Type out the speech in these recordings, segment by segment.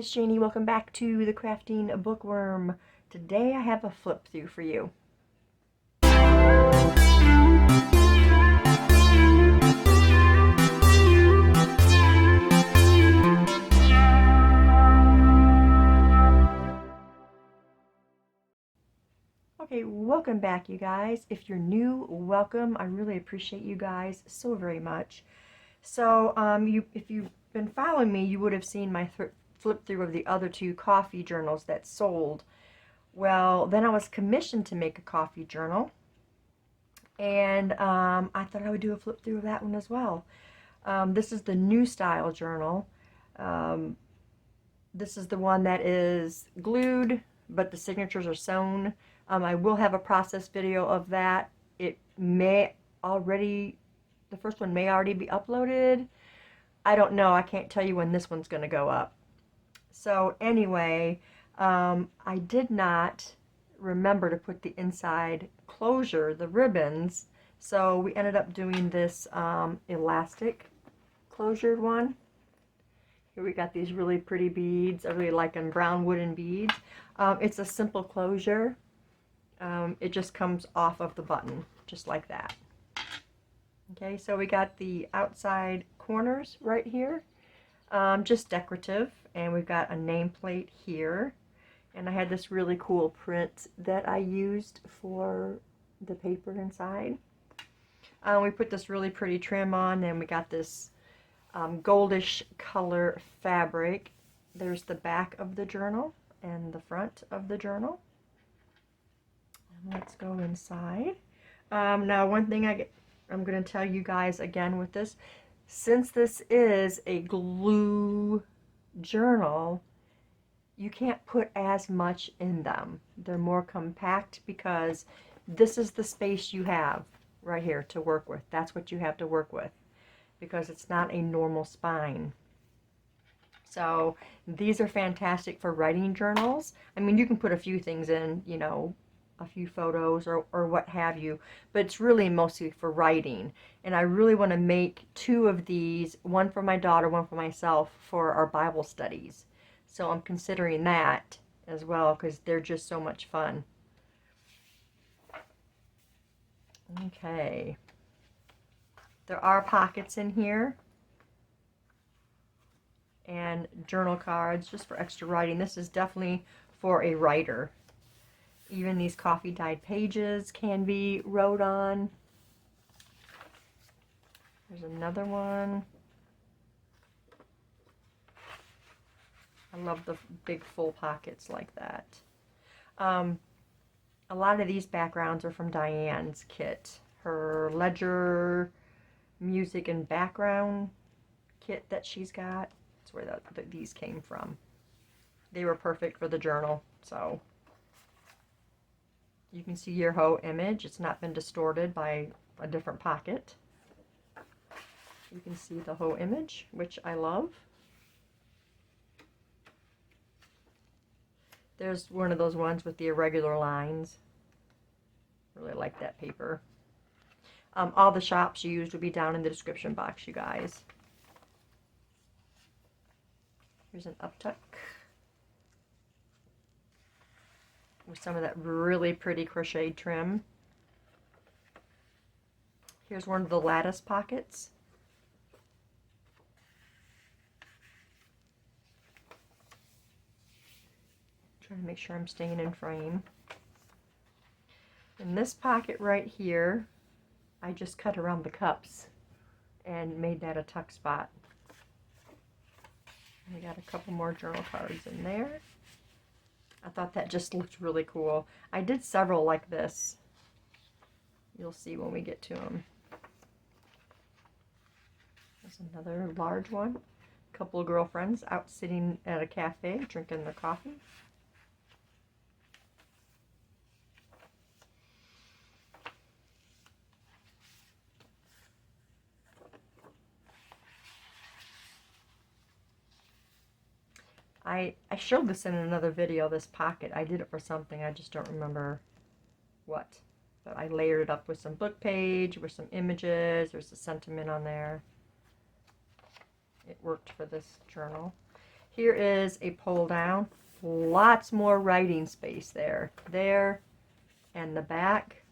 it's Janie. Welcome back to the Crafting Bookworm. Today I have a flip through for you. Okay, welcome back, you guys. If you're new, welcome. I really appreciate you guys so very much. So, if you've been following me, you would have seen my flip through of the other two coffee journals that sold. Well, then I was commissioned to make a coffee journal, and I thought I would do a flip through of that one as well. This is the new style journal. This is the one that is glued, but the signatures are sewn. I will have a process video of that. It may already, the first one may already be uploaded. I don't know. I can't tell you when this one's going to go up. So anyway, I did not remember to put the inside closure, the ribbons. So we ended up doing this elastic closure one. Here we got these really pretty beads. I really like them, brown wooden beads. It's a simple closure. It just comes off of the button, just like that. Okay, so we got the outside corners right here, just decorative, and we've got a nameplate here. And I had this really cool print that I used for the paper inside. We put this really pretty trim on, and we got this goldish color fabric. There's the back of the journal and the front of the journal. And let's go inside. Now, one thing I'm going to tell you guys again with this, since this is a glue journal, you can't put as much in them. They're more compact because this is the space you have right here to work with. That's what you have to work with, because it's not a normal spine. So these are fantastic for writing journals. I mean, you can put a few things in, you know, a few photos or what have you, but it's really mostly for writing. And I really want to make two of these, one for my daughter, one for myself, for our Bible studies. So I'm considering that as well, because they're just so much fun. Okay. There are pockets in here and journal cards just for extra writing. This is definitely for a writer. Even these coffee dyed pages can be wrote on. There's another one. I love the big full pockets like that. A lot of these backgrounds are from Diane's kit. Her ledger, music, and background kit that she's got. That's where these came from. They were perfect for the journal. So you can see your whole image. It's not been distorted by a different pocket. You can see the whole image, which I love. There's one of those ones with the irregular lines. Really like that paper. All the shops used will be down in the description box, you guys. Here's an uptuck with some of that really pretty crocheted trim. Here's one of the lattice pockets. Trying to make sure I'm staying in frame. In this pocket right here, I just cut around the cups and made that a tuck spot. I got a couple more journal cards in there. I thought that just looked really cool. I did several like this. You'll see when we get to them. There's another large one. A couple of girlfriends out sitting at a cafe drinking their coffee. I showed this in another video, this pocket. I did it for something, I just don't remember what. But I layered it up with some book page, with some images, there's a sentiment on there. It worked for this journal. Here is a pull down. Lots more writing space there. There and the back.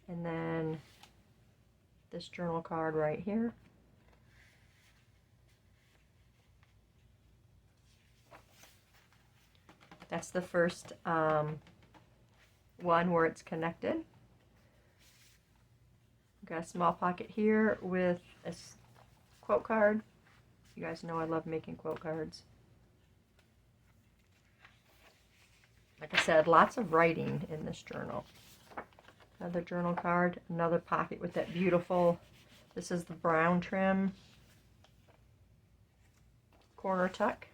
And then this journal card right here. That's the first one where it's connected. Got a small pocket here with a quote card. You guys know I love making quote cards. Like I said, lots of writing in this journal. Another journal card, another pocket with that beautiful, this is the brown trim corner tuck.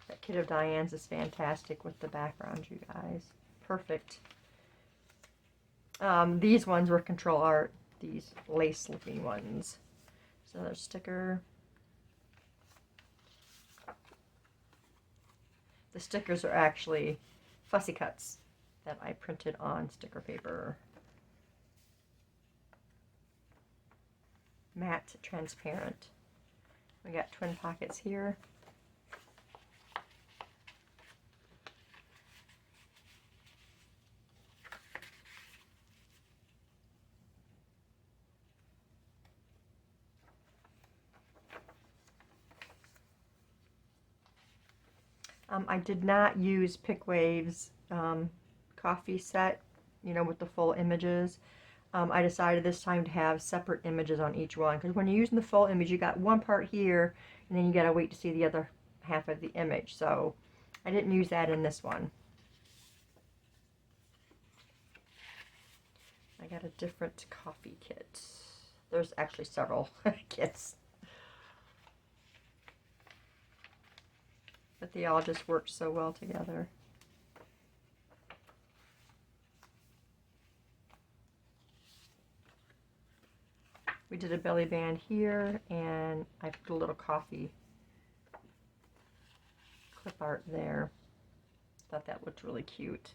That kit of Diane's is fantastic with the background, you guys. Perfect. These ones were Control Art, these lace looking ones. So another sticker. The stickers are actually fussy cuts that I printed on sticker paper. Matte transparent. We got twin pockets here. I did not use Pickwave's coffee set, you know, with the full images. I decided this time to have separate images on each one, because when you're using the full image, you got one part here, and then you gotta wait to see the other half of the image. So I didn't use that in this one. I got a different coffee kit. There's actually several kits, but they all just work so well together. We did a belly band here, and I put a little coffee clip art there. Thought that looked really cute.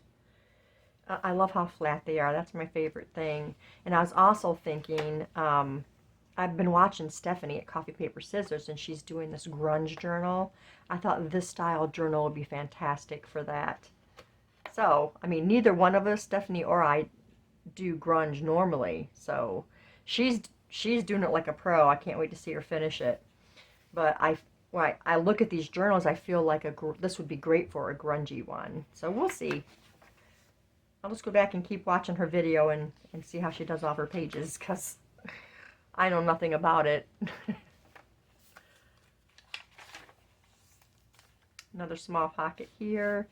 I love how flat they are. That's my favorite thing. And I was also thinking, I've been watching Stephanie at Coffee Paper Scissors, and she's doing this grunge journal. I thought this style journal would be fantastic for that. So, I mean, neither one of us, Stephanie or I, do grunge normally. So she's doing it like a pro. I can't wait to see her finish it. But when I look at these journals, I feel like this would be great for a grungy one. So we'll see. I'll just go back and keep watching her video and see how she does all her pages, because I know nothing about it. Another small pocket here.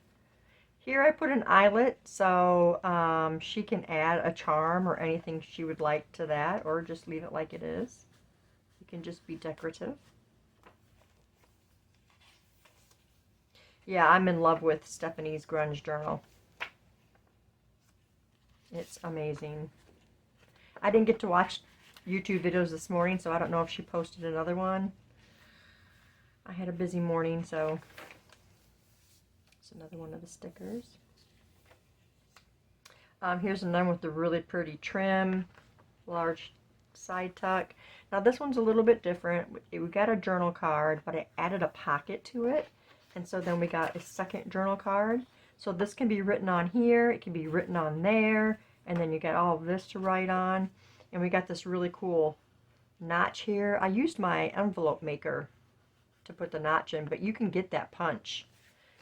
Here I put an eyelet, so she can add a charm or anything she would like to that, or just leave it like it is. It can just be decorative. Yeah, I'm in love with Stephanie's grunge journal. It's amazing. I didn't get to watch YouTube videos this morning, so I don't know if she posted another one. I had a busy morning, so it's another one of the stickers. Here's another one with the really pretty trim, large side tuck. Now this one's a little bit different. We got a journal card, but I added a pocket to it, and so then we got a second journal card. So this can be written on here, it can be written on there, and then you get all of this to write on. And we got this really cool notch here. I used my envelope maker to put the notch in, but you can get that punch.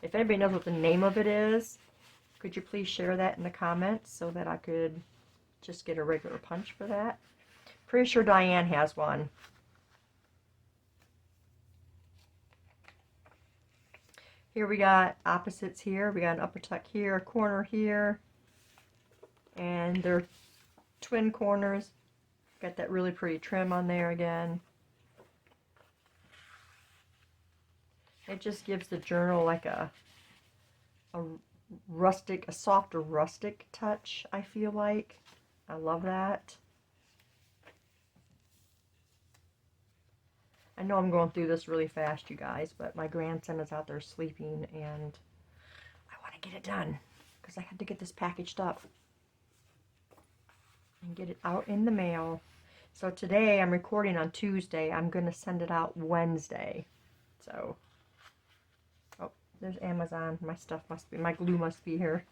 If anybody knows what the name of it is, could you please share that in the comments so that I could just get a regular punch for that? Pretty sure Diane has one. Here we got opposites here. We got an upper tuck here, a corner here, and they're twin corners. Got that really pretty trim on there again. It just gives the journal like a softer rustic touch, I feel like. I love that. I know I'm going through this really fast, you guys, but my grandson is out there sleeping, and I want to get it done because I had to get this packaged up and get it out in the mail. So today I'm recording on Tuesday. I'm going to send it out Wednesday. So, oh, there's Amazon. My stuff must be, my glue must be here.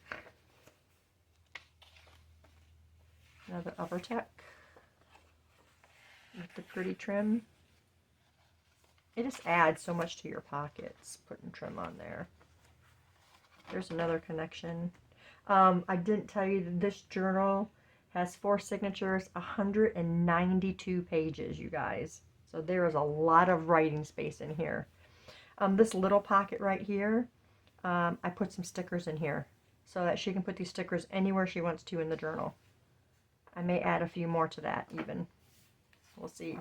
Another Overtech with the pretty trim. It just adds so much to your pockets, putting trim on there. There's another connection. I didn't tell you that this journal has 4 signatures, 192 pages, you guys. So there is a lot of writing space in here. This little pocket right here, I put some stickers in here so that she can put these stickers anywhere she wants to in the journal. I may add a few more to that even. We'll see.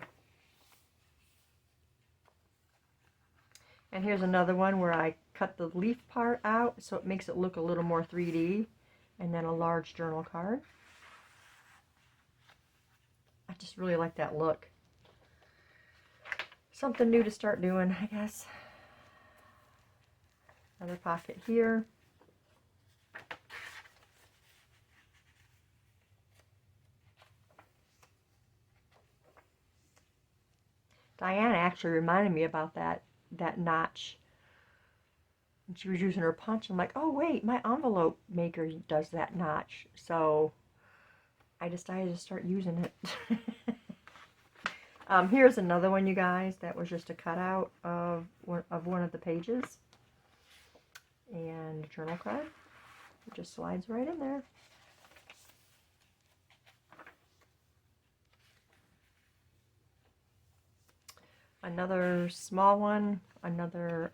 And here's another one where I cut the leaf part out so it makes it look a little more 3D. And then a large journal card. I just really like that look. Something new to start doing, I guess. Another pocket here. Diana actually reminded me about that notch. And she was using her punch. I'm like, oh wait, my envelope maker does that notch. So I decided to start using it. Here's another one, you guys. That was just a cutout of one of the pages. And a journal card. It just slides right in there. Another small one. Another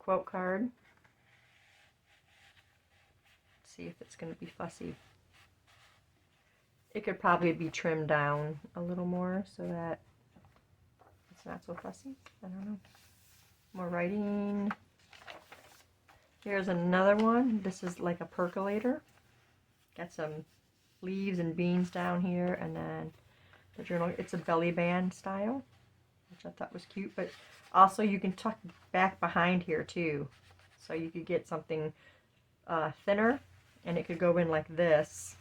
quote card. Let's see if it's going to be fussy. It could probably be trimmed down a little more so that it's not so fussy. I don't know. More writing. Here's another one. This is like a percolator. Got some leaves and beans down here, and then the journal. It's a belly band style, which I thought was cute, but also you can tuck back behind here too. So you could get something thinner, and it could go in like this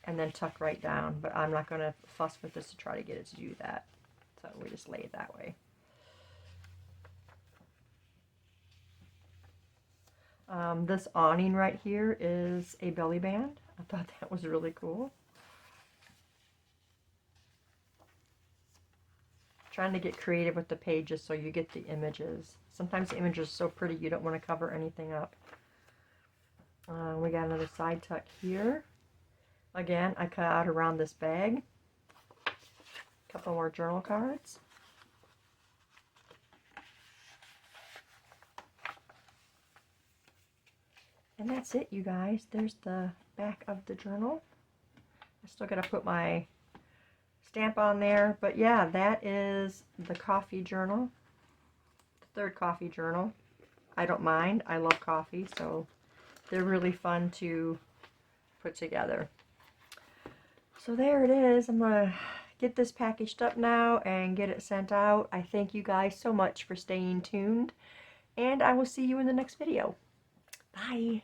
and then tuck right down, but I'm not going to fuss with this to try to get it to do that. So we just lay it that way. This awning right here is a belly band. I thought that was really cool. Trying to get creative with the pages so you get the images. Sometimes the images are so pretty you don't want to cover anything up. We got another side tuck here. Again, I cut out around this bag. A couple more journal cards. And that's it, you guys. There's the back of the journal. I still got to put my stamp on there. But yeah, that is the coffee journal. The third coffee journal. I don't mind. I love coffee, so they're really fun to put together. So there it is. I'm going to get this packaged up now and get it sent out. I thank you guys so much for staying tuned. And I will see you in the next video. Bye.